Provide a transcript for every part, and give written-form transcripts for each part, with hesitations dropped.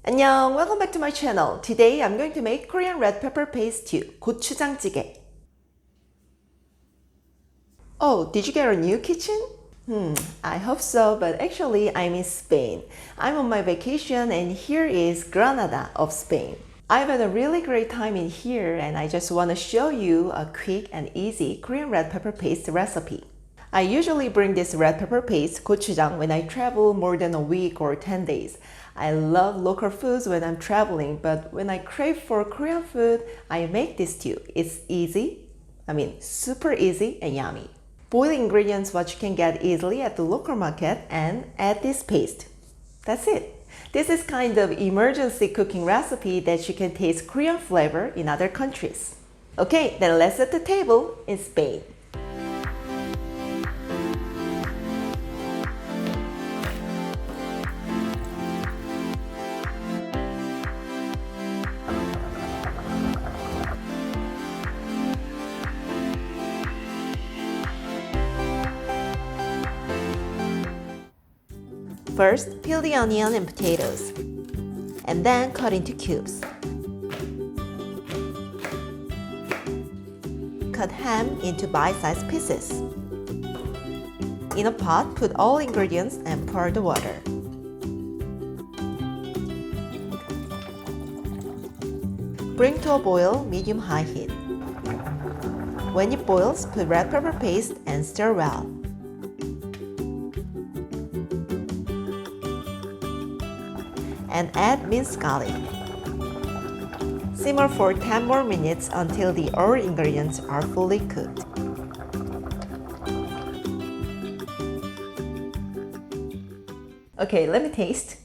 안녕, welcome back to my channel. Today I'm going to make Korean red pepper paste stew, 고추장찌개. Oh, did you get a new kitchen? I hope so, but actually I'm in Spain. I'm on my vacation and here is Granada of Spain. I've had a really great time in here and I just want to show you a quick and easy Korean red pepper paste recipe. I usually bring this red pepper paste, gochujang, when I travel more than a week or 10 days. I love local foods when I'm traveling, but when I crave for Korean food, I make this stew. It's easy, super easy and yummy. Boil ingredients what you can get easily at the local market and add this paste. That's it. This is kind of emergency cooking recipe that you can taste Korean flavor in other countries. Okay, then let's set the table in Spain. First, peel the onion and potatoes, and then cut into cubes. Cut ham into bite-sized pieces. In a pot, put all ingredients and pour the water. Bring to a boil, medium-high heat. When it boils, put red pepper paste and stir well. And add minced garlic. Simmer for 10 more minutes until the all ingredients are fully cooked. Okay, let me taste.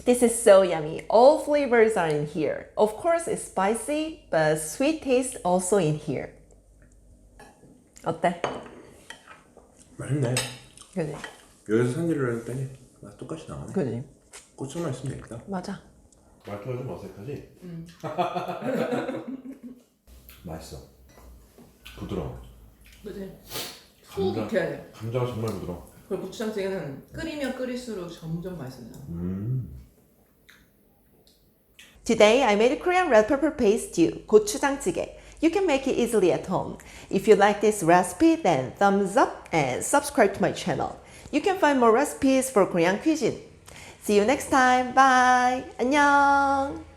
This is so yummy. All flavors are in here. Of course, it's spicy, but sweet taste also in here. 어때? 맛있네. 그지? 여기서 산지를 했더니 맛 똑같이 나오네. 그지? 고추만 있으면 되겠다. 맞아. 말투가 좀 어색하지? 맛있어. 부드러워. 그치? 푹 해야 돼. 감자가 정말 부드러워. 그리고 고추장찌개는 끓이면 끓일수록 점점 맛있어져. Today I made a Korean red pepper paste stew, 고추장찌개. You can make it easily at home. If you like this recipe, then thumbs up and subscribe to my channel. You can find more recipes for Korean cuisine. See you next time. Bye. 안녕.